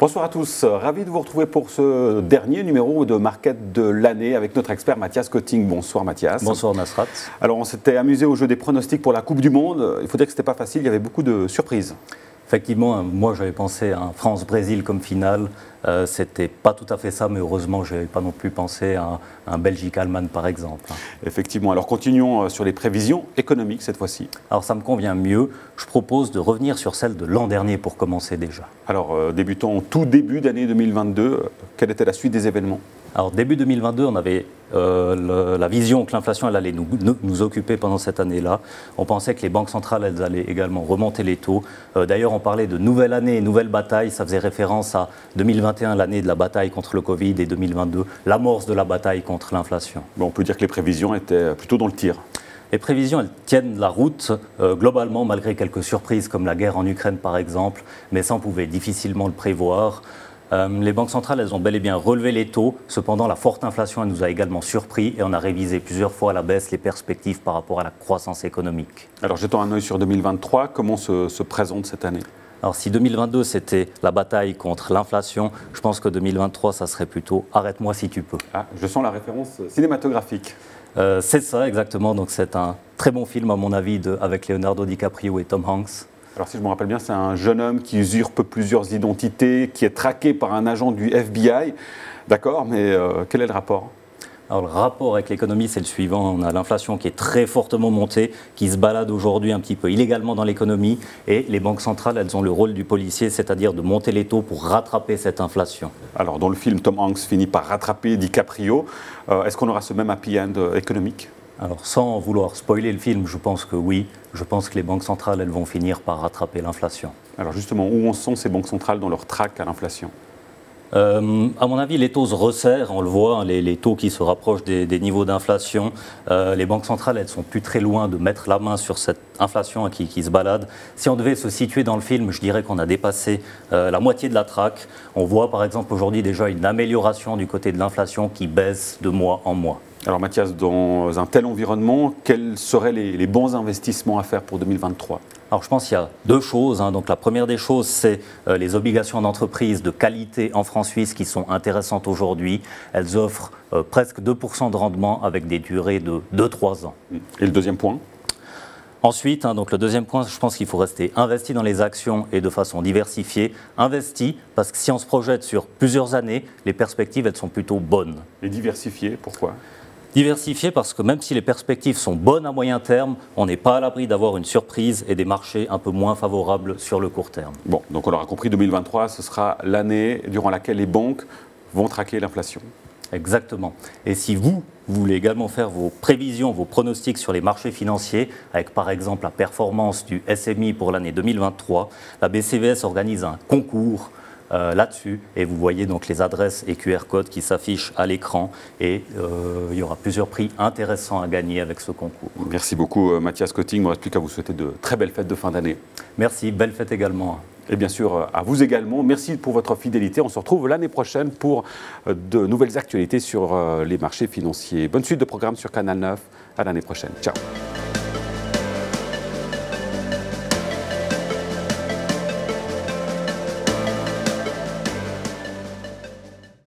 Bonsoir à tous, ravi de vous retrouver pour ce dernier numéro de Market de l'année avec notre expert Mathias Cotting. Bonsoir Mathias. Bonsoir Nasrat. Alors on s'était amusé au jeu des pronostics pour la Coupe du Monde. Il faut dire que ce n'était pas facile, il y avait beaucoup de surprises. Effectivement, moi j'avais pensé à un France-Brésil comme finale. C'était pas tout à fait ça, mais heureusement je n'avais pas non plus pensé à un Belgique-Allemagne par exemple. Effectivement, alors continuons sur les prévisions économiques cette fois-ci. Alors ça me convient mieux, je propose de revenir sur celle de l'an dernier pour commencer déjà. Alors débutons au tout début d'année 2022, quelle était la suite des événements ? Alors début 2022, on avait la vision que l'inflation elle allait nous occuper pendant cette année-là. On pensait que les banques centrales elles allaient également remonter les taux. D'ailleurs, on parlait de nouvelle année et nouvelle bataille. Ça faisait référence à 2021, l'année de la bataille contre le Covid, et 2022, l'amorce de la bataille contre l'inflation. Bon, on peut dire que les prévisions étaient plutôt dans le tir. Les prévisions, elles tiennent la route globalement, malgré quelques surprises comme la guerre en Ukraine par exemple, mais ça on pouvait difficilement le prévoir. Les banques centrales, elles ont bel et bien relevé les taux. Cependant, la forte inflation, elle nous a également surpris et on a révisé plusieurs fois à la baisse les perspectives par rapport à la croissance économique. Alors, jetons un œil sur 2023. Comment se présente cette année ? Alors, si 2022, c'était la bataille contre l'inflation, je pense que 2023, ça serait plutôt « Arrête-moi si tu peux ». Ah, je sens la référence cinématographique. C'est ça, exactement. Donc, c'est un très bon film, à mon avis, avec Leonardo DiCaprio et Tom Hanks. Alors si je me rappelle bien, c'est un jeune homme qui usurpe plusieurs identités, qui est traqué par un agent du FBI. D'accord, mais quel est le rapport ? Alors le rapport avec l'économie, c'est le suivant. On a l'inflation qui est très fortement montée, qui se balade aujourd'hui un petit peu illégalement dans l'économie. Et les banques centrales, elles ont le rôle du policier, c'est-à-dire de monter les taux pour rattraper cette inflation. Alors dans le film, Tom Hanks finit par rattraper DiCaprio. Est-ce qu'on aura ce même happy end économique ? Alors sans vouloir spoiler le film, je pense que oui. Je pense que les banques centrales, elles vont finir par rattraper l'inflation. Alors justement, où en sont ces banques centrales dans leur traque à l'inflation ? À mon avis, les taux se resserrent, on le voit, les taux qui se rapprochent des niveaux d'inflation. Les banques centrales, elles sont plus très loin de mettre la main sur cette inflation qui se balade. Si on devait se situer dans le film, je dirais qu'on a dépassé la moitié de la traque. On voit par exemple aujourd'hui déjà une amélioration du côté de l'inflation qui baisse de mois en mois. Alors Mathias, dans un tel environnement, quels seraient les bons investissements à faire pour 2023 ? Alors je pense qu'il y a deux choses. Donc la première des choses, c'est les obligations d'entreprise de qualité en francs suisses qui sont intéressantes aujourd'hui. Elles offrent presque 2% de rendement avec des durées de 2-3 ans. Et le deuxième point ? Ensuite, donc le deuxième point, je pense qu'il faut rester investi dans les actions et de façon diversifiée. Investi, parce que si on se projette sur plusieurs années, les perspectives, elles sont plutôt bonnes. Et diversifié, pourquoi ? Diversifié parce que même si les perspectives sont bonnes à moyen terme, on n'est pas à l'abri d'avoir une surprise et des marchés un peu moins favorables sur le court terme. Bon, donc on l'aura compris, 2023, ce sera l'année durant laquelle les banques vont traquer l'inflation. Exactement. Et si vous voulez également faire vos prévisions, vos pronostics sur les marchés financiers, avec par exemple la performance du SMI pour l'année 2023, la BCVS organise un concours là-dessus et vous voyez donc les adresses et QR codes qui s'affichent à l'écran et il y aura plusieurs prix intéressants à gagner avec ce concours. Merci beaucoup Mathias Cotting, il ne me reste plus qu'à vous souhaiter de très belles fêtes de fin d'année. Merci, belle fête également. Et bien sûr à vous également, merci pour votre fidélité, on se retrouve l'année prochaine pour de nouvelles actualités sur les marchés financiers. Bonne suite de programme sur Canal 9, à l'année prochaine, ciao.